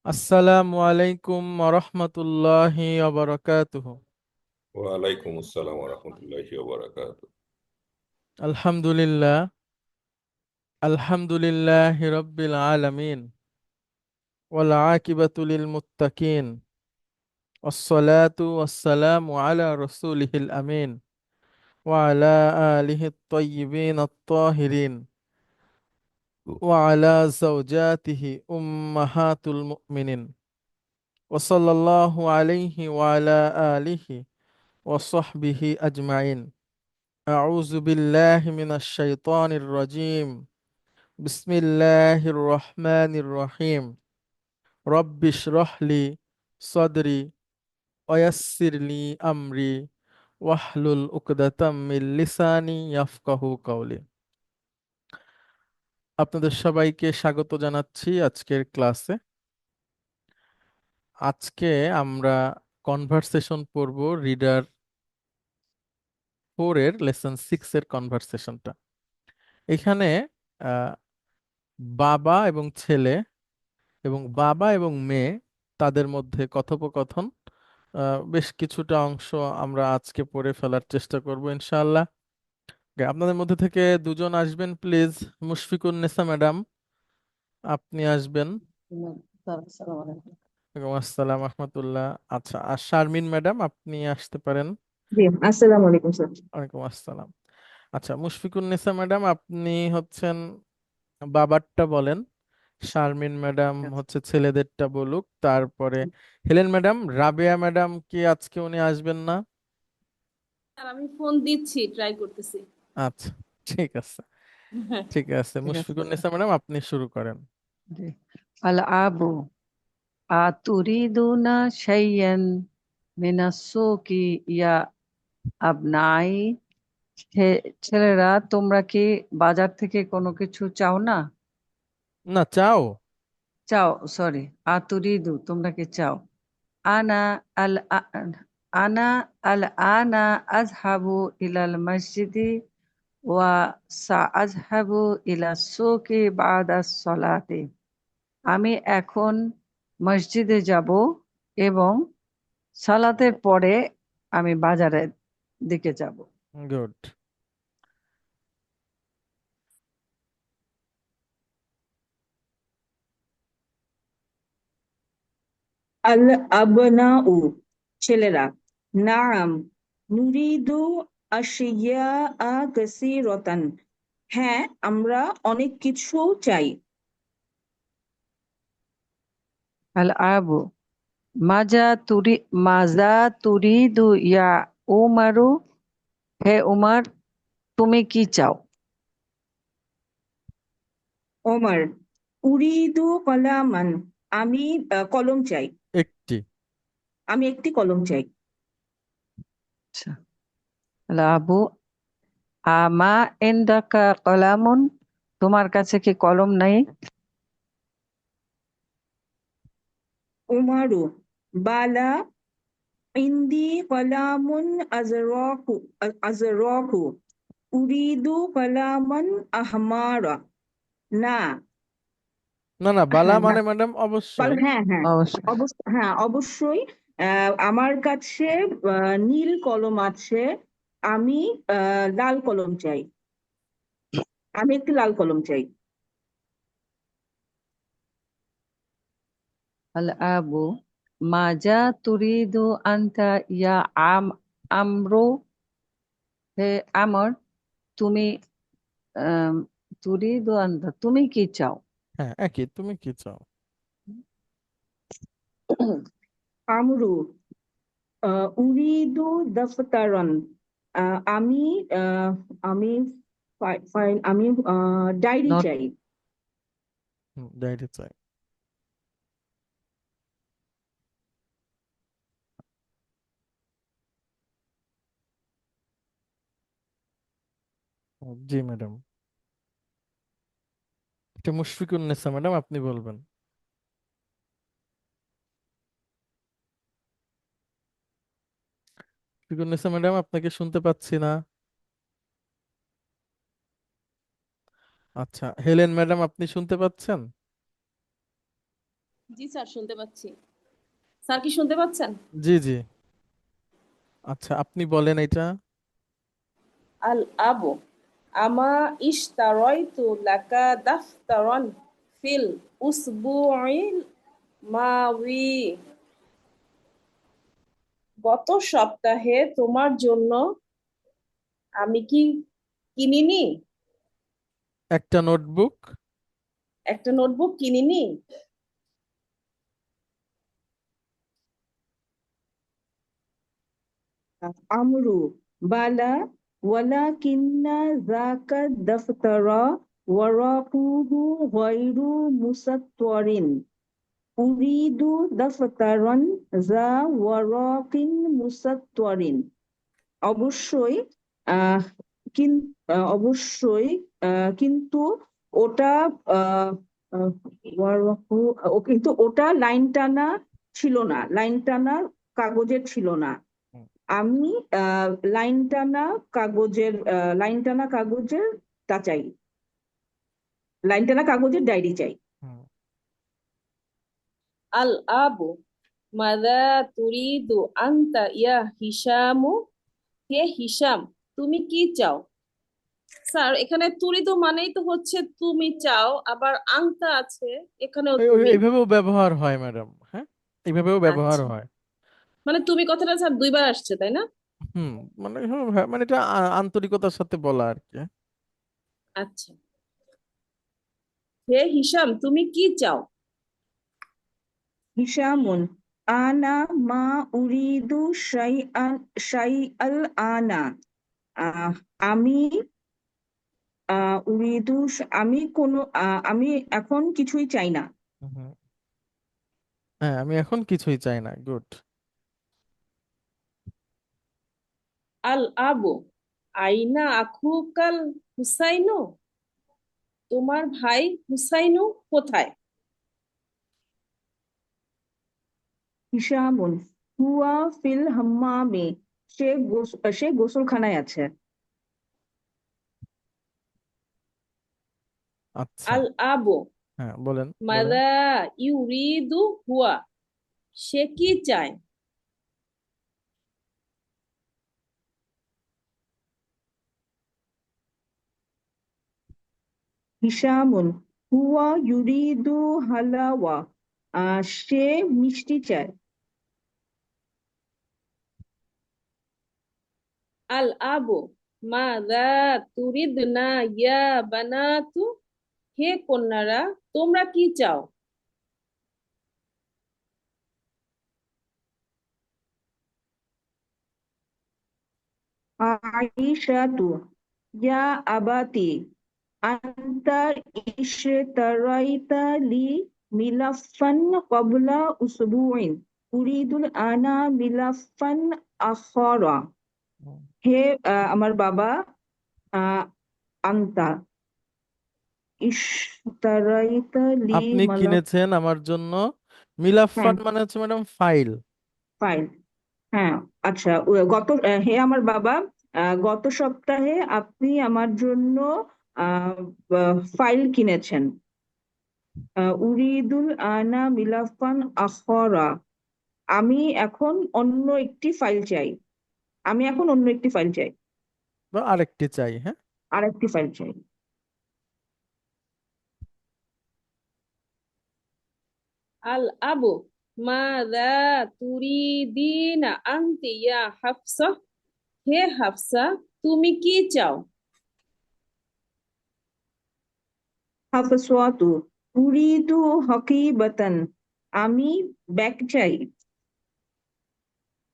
আসসালামু আলাইকুম রহমতুল্লাহি ওয়া ওয়ালাইকুম আসসালাম রহমতুল্লাহি ওবরাকাত। আলহামদুলিল্লাহ। আলহামদুলিল্লাহি রাব্বিল আলামিন ওয়াল আকিবাতু লিল মুত্তাকিন ওয়াসসালাতু ওয়াসসালামু আলা রাসূলিহিল আমিন ওয়া আলা আলিহিত তাইয়্যিবিন আত-তাহিরিন ওয়া আলা যাওজাতিহি উম্মাহাতুল মুমিনিন ওয়া সাল্লাল্লাহু আলাইহি ওয়া আলা আলিহি ওয়া সাহবিহি আজমাইন। আউযু বিল্লাহি মিনাশ শাইতানির রাজীম। বিসমিল্লাহির রহমানির রহিম। রব্বিশরাহলি সদরি ওয়ায়াসসিরলি আমরি ওয়াহলুল উকদাতাম মিন লিসানি ইয়াফকাহু কাওলি। আপনাদের সবাইকে স্বাগত জানাচ্ছি আজকের ক্লাসে। আজকে আমরা কনভারসেশন পড়ব, রিডার 4 এর লেসন 6 এর কনভারসেশনটা। এখানে আহ, বাবা এবং ছেলে এবং বাবা এবং মেয়ে তাদের মধ্যে কথোপকথন বেশ কিছুটা অংশ আমরা আজকে পড়ে ফেলার চেষ্টা করব ইনশাআল্লাহ। আপনাদের মধ্যে থেকে দুজন আসবেন প্লিজ। মুশফিকুন নেসা ম্যাডাম, আপনি আসবেন। আসসালামু আলাইকুম। ওয়ালাইকুম আসসালাম রহমতুল্লাহ। আচ্ছা, আর শারমিন ম্যাডাম আপনি আসতে পারেন। জি, আসসালামু আলাইকুম স্যার। ওয়ালাইকুম আসসালাম। আচ্ছা, মুশফিকুন নেসা ম্যাডাম আপনি হচ্ছেন বাবারটা বলেন, শারমিন ম্যাডাম হচ্ছে ছেলেদেরটা বলুক, তারপরে হেলেন ম্যাডাম, রাবেয়া ম্যাডাম কি আজকে উনি আসবেন না? আর আমি ফোন দিচ্ছি, ট্রাই করতেছি। আচ্ছা, ঠিক আছে। ঠিক আছে, ঠিক আছে মুশফিকুন স্যার। নিসা ম্যাডাম আপনি শুরু করেন। জি। আল আবু আতুরিদুনা শাইয়ান মিনাস সুকি ইয়া আবনাই। ছেলেরা, তোমরা কি বাজার থেকে কোনো কিছু চাও না? না, চাও। চাও, সরি। আতুরিদু, তোমরা কি চাও? আনা আল আ- আনা আল আনা আযহাবু ইলাল মসজিদি ওয়া সাআযহাবু ইলা সুকি বাদা সলাতি। আমি এখন মসজিদে যাব এবং সালাতের পরে আমি বাজারের দিকে যাব। গুড। আল আবনাউ, ছেলেরা। নাআম, নুরিদু আশিয়াআ কাসীরাতান, হ্যাঁ আমরা অনেক কিছু চাই। আল আবু মাজা তুরি মাজা তুরিদু ইয়া উমারু। হে উমার, তুমি কি চাও? ওমর, উরিদু কলামান, আমি কলম চাই। একটি। আমি একটি কলম চাই। আচ্ছা। আল আবু আমা ইনদাকা কলামুন, তোমার কাছে কি কলম নাই? উমারু, বালা ইন্দি কলামুন আজরাকু আজরাকু উরিদু কলামান আহমারা। না। না না, বালা হ্যাঁ, না। মানে ম্যাডাম অবশ্যই। হ্যাঁ, হ্যাঁ, অবশ্যই। হ্যাঁ, অবশ্যই। আমার কাছে নীল কলম আছে। আমি লাল কলম চাই। আমি একটি লাল কলম চাই। আল আবু মাজা তুরিদু আনতা ইয়া আমরু। হে আমর, তুমি আম, তুরিদু আনতা, তুমি কি চাও? হ্যাঁ, একই, তুমি কি চাও? আমরু, উরিদু দফতারন, আমি আহ, আমি ফাইল, আমি ডায়েরি নট। চাই। ডায়েরি চাই। জি ম্যাডাম। এটা মুশফিকুন নেসা ম্যাডাম আপনি বলবেন। মুশফিকুন নেসা ম্যাডাম আপনাকে শুনতে পাচ্ছি না। আচ্ছা, হেলেন ম্যাডাম আপনি শুনতে পাচ্ছেন? জি স্যার, শুনতে পাচ্ছি। স্যার কি শুনতে পাচ্ছেন? জি জি। আচ্ছা, আপনি বলেন এটা। আল আবু আমা ইশতারাইতু লাকা দাফতারান ফিল উসবুইল মাদি। গত সপ্তাহে তোমার জন্য আমি কি কিনিনি? একটা নোটবুক। একটা নোটবুক কিনিনি? আমরু বালা ওয়ালাকিন্না যাকা দাফতারা ওয়ারাকুহু গায়রু মুসাত্তারিন উরিদু দাফতারান যা ওয়ারাকিন মুসাত্তারিন। অবশ্যই আহ অবশ্যই কিন্তু ওটা আহ আহ, কিন্তু ওটা লাইন টানা ছিল না, লাইন টানা কাগজের ছিল না। হুম, আমি আহ, লাইন টানা কাগজের তা চাই, লাইন টানা কাগজের ডায়েরি চাই। হুম। আল আবু মাদা তুরিদু আনতা ইয়া হিশামু। হে হিশাম, তুমি কি চাও? স্যার, এখানে তুরিদু মানেই তো হচ্ছে তুমি চাও, আবার আনতা আছে, এখানেও তুমি। এইভাবেও ব্যবহার হয় ম্যাডাম, হ্যাঁ, এইভাবেও ব্যবহার আচ্ছা, হয়। মানে তুমি কথাটা স্যার দুইবার আসছে, তাই না? হুম। মানে হ্যাঁ, মানে এটা আন্তরিকতার সাথে বলা আর কি। আচ্ছা, হে হিশাম, তুমি কি চাও? হিশামুন আনা মা উরিদু শাইআল আনা। আহ, আমি আমি এখন কিছুই চাই না। হুম। হ্যাঁ, আমি এখন কিছুই চাই না। গুড। আল আবু আইনা আখুকাল হুসাইনু। তোমার ভাই হুসাইনু কোথায়? হিশামুন হুয়া ফিল হাম্মামে। সে গোসলখানায় আছে। আচ্ছা। আল আবু হ্যাঁ, বলেন বলেন। মাদা ইউরিদু হুয়া। সে কি চায়? হিশামুন হুয়া ইউরিদু হালাওয়া। সে মিষ্টি চায়। আল আবু মাদা তুরিদনা ইয়া বানাতু। হে কন্যারা, তোমরা কি চাও? আইশাতু ইয়া আবাতি আন্তা ইশতারাইতা লি মিলাফান ক্বাবলা উসবুইন উরিদুল আনা মিলাফান আখারা। হুম। হে আমার বাবা, আহ, আন্তা ইশতারাইতা লি আপনি মালাফ। কিনেছেন আমার জন্য মিলাফান, হ্যাঁ, মানে হচ্ছে ম্যাডাম ফাইল। ফাইল। হ্যাঁ, আচ্ছা। হে আমার বাবা, গত সপ্তাহে আপনি আমার জন্য ফাইল কিনেছেন। উরিদুল আনা মিলাফান আখরা। আমি এখন অন্য একটি ফাইল চাই। আমি এখন অন্য একটি ফাইল চাই। বা আরেকটি চাই, হ্যাঁ। আরেকটি ফাইল চাই। আল আবু মাদা তুরিদিনা আনতি ইয়া হাফসা। হে হাফসা, তুমি কি চাও? হাফসাতু উরিদু হকিবাতান। আমি ব্যাগ চাই।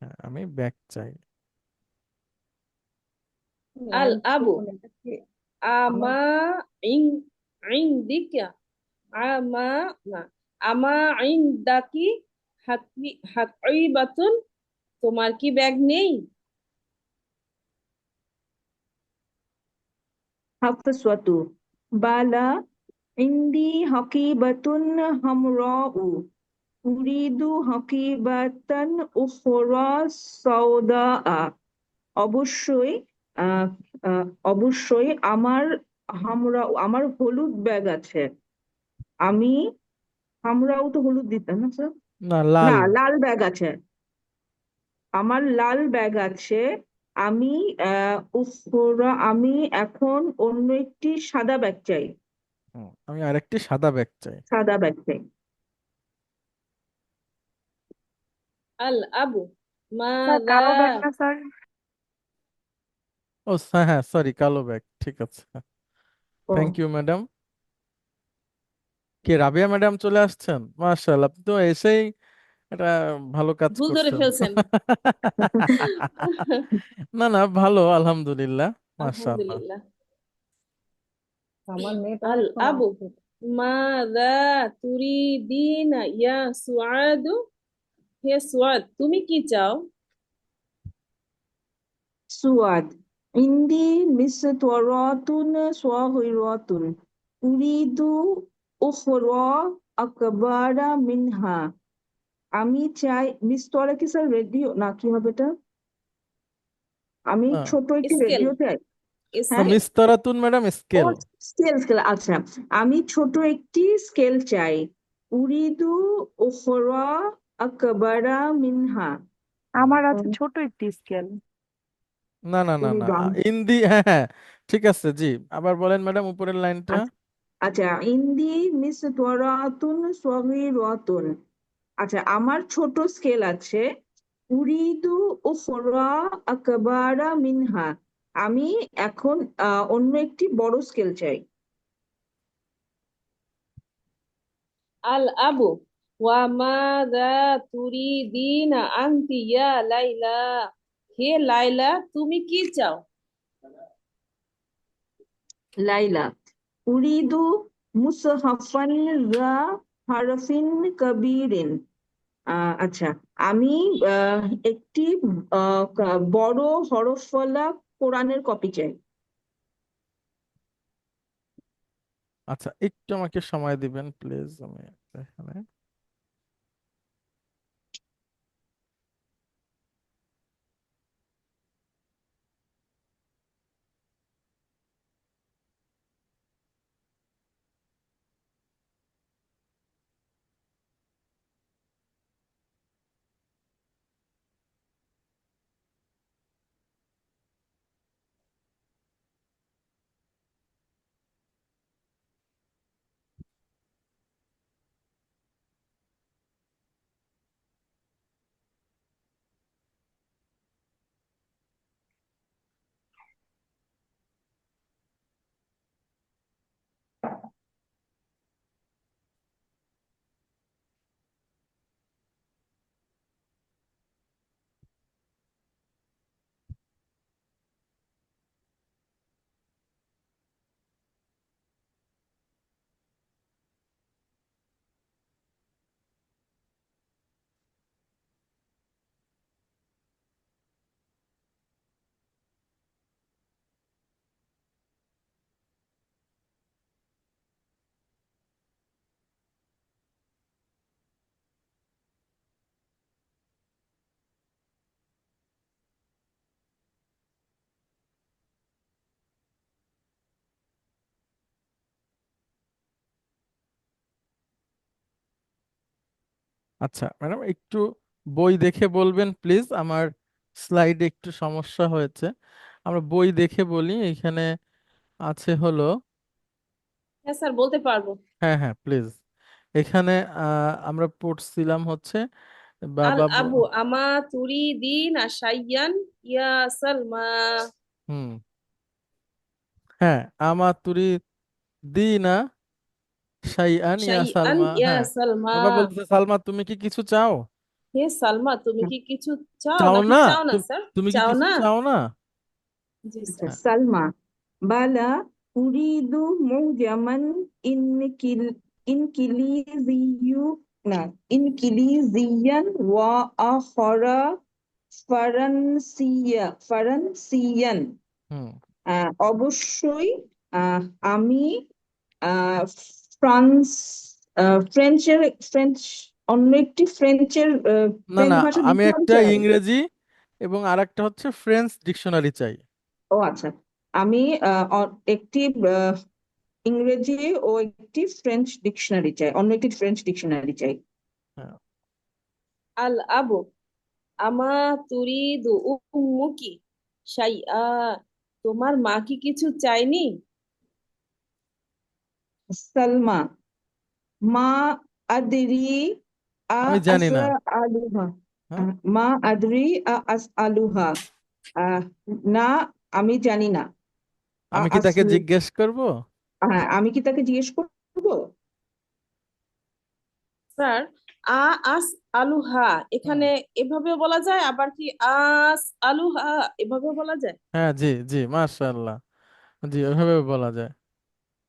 হ্যাঁ, আমি ব্যাগ চাই। আল লাইন আবু ছিল না, এটা কি আমার? আমা ইন ইনদিকা আমা না আমা ইনদাকি হাকিবাতুন। তোমার কি ব্যাগ নেই? হাফসাতু বালা ইন্দি হকিবাতুন হামরাউ উরিদু হকিবাতান উখরা সাউদা। অবশ্যই আহ অবশ্যই আমার হলুদ ব্যাগ আছে। আমি আমরাও তো হলুদ দিতাম না স্যার। না, না, লাল। লাল ব্যাগ আছে, আমার লাল ব্যাগ আছে। আমি আমি এখন অন্য একটি সাদা ব্যাগ চাই। আমি আরেকটি সাদা ব্যাগ চাই। সাদা ব্যাগ চাই। আল আবু স্যার মাদা। কালো ব্যাগ না স্যার? ও হ্যাঁ, সরি, কালো ব্যাগ, ঠিক আছে। ও, থ্যাংক ইউ ম্যাডাম। কে, রাবিয়া ম্যাডাম চলে আসছেন? মাশাআল্লাহ, আপনি তো এসেই এটা ভালো কাজ ভুল ধরে করছেন। ফেলছেন। না না, ভালো, আলহামদুলিল্লাহ, মাশাআল্লাহ। আলহামদুলিল্লাহ। আমার নেট আল অনেকক্ষণ আবু অফ। মাদা তুরিদিনা ইয়া সুআদু। হে সুআদ, তুমি কি চাও? সুয়াদ। ইন্দি মিসতওয়ারাতুন সাগীরাতুন উরিদু উখরা আকবারা মিনহা। আমি চাই, মিসতওয়ারা কি স্যার রেডিও না কি হবে এটা? আমি না, ছোট একটি স্কেল, রেডিও চাই। হ্যাঁ, স্কেল। মিস্তারাতুন ম্যাডাম, ও, স্কেল। স্কেল স্কেল, আচ্ছা। আমি ছোট একটি স্কেল চাই। উরিদু উখরা আকবারা মিনহা। আমার আছে উম, ছোট একটি স্কেল। না না না না, উরিদু ইন্দি, হ্যাঁ হ্যাঁ, ঠিক আছে, জি। আবার বলেন ম্যাডাম, উপরের লাইনটা। আচ্ছা, আচ্ছা, ইন্দি মিসতওয়ারাতুন সাগীরাতুন। আচ্ছা, আমার ছোট স্কেল আছে। উরিদু উখরা আকবারা মিনহা। আমি এখন অন্য একটি বড় স্কেল চাই। আল আবু ওয়া মাদা তুরিদিনা আনতি ইয়া লাইলা। হে লাইলা, তুমি কি চাও? লাইলা। উরিদু মুসহাফান যা হারফিন কবিরিন। আচ্ছা, আমি একটি বড় হরফওয়ালা কোরআনের কপি চাই। আচ্ছা, একটু আমাকে সময় দিবেন প্লিজ, আমি এখানে। আচ্ছা ম্যাডাম, একটু বই দেখে বলবেন প্লিজ, আমার স্লাইডে একটু সমস্যা হয়েছে। আমরা বই দেখে বলি। এখানে আছে হলো, হ্যাঁ স্যার, বলতে পারবো। হ্যাঁ হ্যাঁ প্লিজ। এখানে আমরা পড়ছিলাম হচ্ছে আল বাবা আবু আমা তুরিদিনা শাইয়ান ইয়া সালমা। হুম, হ্যাঁ, আমা তুরি দিনা শাইআন ইয়া শাইআন সালমা, ইয়া হ্যাঁ। সালমা। বাবা বলতেছে, সালমা তুমি কি কিছু চাও? হে সালমা, তুমি কি কিছু চাও চাও নাকি না? চাও না স্যার? তুমি কি চাও কিছু না? চাও না? জি আচ্ছা, স্যার। হ্যাঁ। সালমা। বালা উরিদু মুজামান ইনকিল ইনকিলিজিয়ু না ইনকিলিজিয়ান ওয়া আখরা ফারান্সিয়ান। হুম। অবশ্যই আহ, আমি আহ, ফ্রান্স ফ্রেঞ্চের ফ্রেঞ্চ অন্য একটি না ফ্রেঞ্চ না, ভাষা আমি ডিকশনারি একটা চাই। ইংরেজি এবং আরেকটা হচ্ছে ফ্রেঞ্চ ডিকশনারি চাই। ও আচ্ছা, আমি একটি ইংরেজি ও একটি ফ্রেঞ্চ ডিকশনারি চাই, অন্য একটি ফ্রেঞ্চ ডিকশনারি চাই। হ্যাঁ, আল আবু আমা তুরিদু উম্মুকি শাইআ, তোমার মা কি কিছু চাইনি? সালমা, মা আদরি আ আমি জানি আসা না। আলুহা, হ্যাঁ, মা আদরি আ আস আলুহা, আহ, না, আমি জানি না। আ আমি কি তাকে আসল, জিজ্ঞেস করব? হ্যাঁ, আমি কি তাকে জিজ্ঞেস করবো? স্যার, আ আস আলুহা হুম, এখানে এভাবেও বলা যায়, আবার কি আস আলুহা এভাবেও বলা যায়? হ্যাঁ, জি জি, মাশাআল্লাহ, জি ওইভাবে বলা যায়।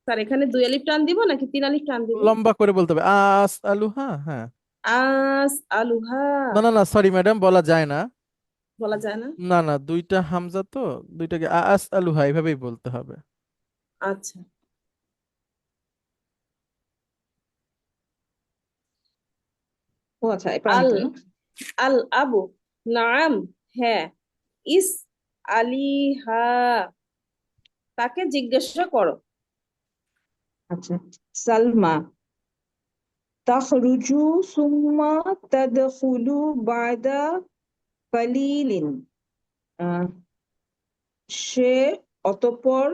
স্যার এখানে 2 আলিফ টান দিব নাকি 3 আলিফ টান দিব? লম্বা করে বলতে হবে আস আলুহা। হ্যাঁ, আস আলুহা না না না, সরি ম্যাডাম, বলা যায় না। বলা যায় না? না না, দুইটা হামজা তো, দুইটাকে আস আলুহা এইভাবেই বলতে হবে। আচ্ছা। ও আচ্ছা, এবার আমি আল তো না। আল আবু নাম, হ্যাঁ। ইস আলিহা, তাকে জিজ্ঞাসা করো। আচ্ছা, সালমা তাখরুজু সুম্মা তাদখুলু বাদা কালিলিন, আহ, সে অতঃপর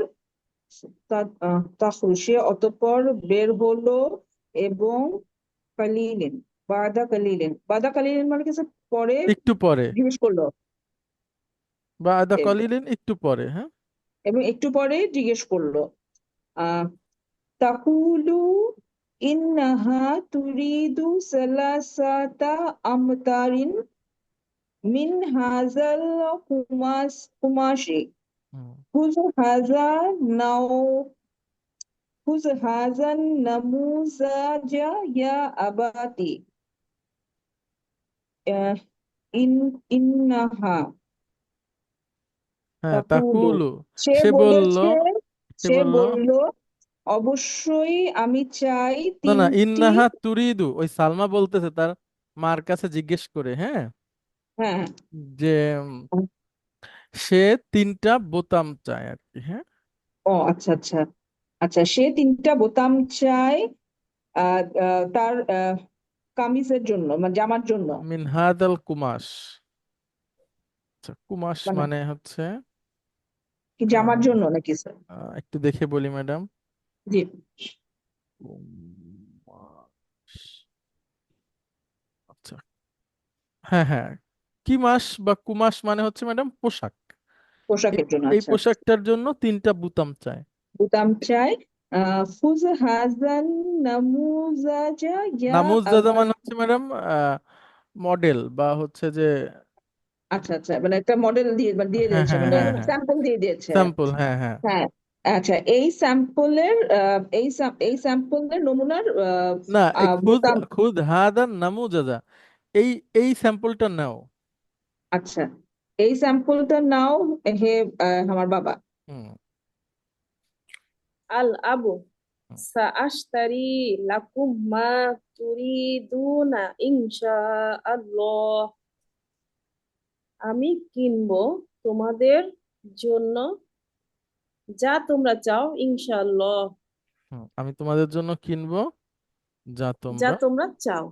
সে অতঃপর বের হলো এবং কালিলিন, বাদা কালিলিন মানে কি স্যার? পরে একটু পরে, জিজ্ঞেস করলো, বা আদা এ- কলিলেন একটু পরে। হ্যাঁ, এবং একটু পরে জিজ্ঞেস করলো, আহ তাকুলু ইন্নাহা তুরিদু সালাসাতা আমতারিন মিন হাজাল কুমাশি, হুম, খুজ হাজা নাও খুজ হাজান নামুজাজা ইয়া আবাতি, আহ, ইন ইন্নাহা হ্যাঁ, তাকুলু, তাকুলু, সে সে বলল, বলেছে, সে সে বলল, বলল, অবশ্যই আমি চাই না না, তিনটি। ইন্নাহা তুরিদু, ওই সালমা বলতেছে তার মার কাছে জিজ্ঞেস করে, হ্যাঁ, হ্যাঁ, যে সে তিনটা বোতাম চায় আর কি। হ্যাঁ, ও আচ্ছা আচ্ছা, আচ্ছা, সে তিনটা বোতাম চায় তার কামিজের জন্য, মানে জামার জন্য, মিন হাদাল কুমাশ। আচ্ছা, কুমাশ মানে মানে হচ্ছে, কি জামার আহ, জন্য নাকি স্যার? একটু দেখে বলি ম্যাডাম। জি। কুমাশ, আচ্ছা, হ্যাঁ হ্যাঁ, কি মাস বা কুমাস মানে হচ্ছে ম্যাডাম পোশাক। এই পোশাকের জন্য, এই আচ্ছা। পোশাকটার জন্য তিনটা বুতাম চায়। বোতাম চাই, ফুজ হাজান নামুজাজা ইয়া নামুজ দাদা আবাদ, মানে হচ্ছে ম্যাডাম মডেল, বা হচ্ছে যে, আচ্ছা আচ্ছা, মানে একটা মডেল দিয়ে, মানে দিয়ে হ্যাঁ দিয়েছে, হ্যাঁ মানে হ্যাঁ হ্যাঁ, স্যাম্পল দিয়ে দিয়েছে। স্যাম্পল, হ্যাঁ হ্যাঁ। হ্যাঁ, আচ্ছা, এই স্যাম্পলের এই স্যাম্পলের নমুনার না, এই খুদ বোতাম, খুদ হাদা নামুজ দাদা, এই এই স্যাম্পলটা নাও। আচ্ছা, এই স্যাম্পলটা নাও হে আমার বাবা। হুম, আল আবু হুম, সাআশতারি লাকুম মা তুরিদুনা ইনশা আল্লাহ, আমি কিনবো তোমাদের জন্য যা তোমরা চাও ইনশাআল্লাহ, হুম, আমি তোমাদের জন্য কিনবো যা যা তোমরা। তোমরা চাও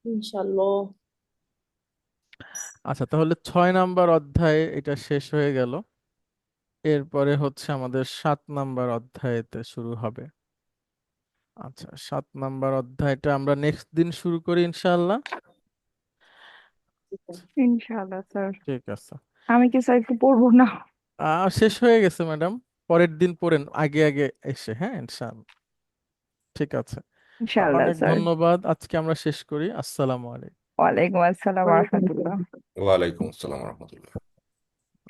ইনশাআল্লাহ। আচ্ছা, তাহলে 6 নাম্বার অধ্যায়ে এটা শেষ হয়ে গেল। এরপরে হচ্ছে আমাদের 7 নাম্বার অধ্যায়েতে শুরু হবে। আচ্ছা, 7 নাম্বার অধ্যায়টা আমরা নেক্সট দিন শুরু করি ইনশাআল্লাহ। ইনশাআল্লাহ স্যার। ঠিক আছে। আমি কি স্যার একটু পড়বো না? শেষ হয়ে গেছে ম্যাডাম, পরের দিন পড়েন আগে আগে এসে, হ্যাঁ ইনশাআল্লাহ। ঠিক আছে, ইনশাআল্লাহ অনেক স্যার। ধন্যবাদ, আজকে আমরা শেষ করি। আসসালামু আলাইকুম। ওয়ালাইকুম আসসালাম রহমতুল্লাহ। ওয়ালাইকুম আসসালাম রহমতুল্লাহ।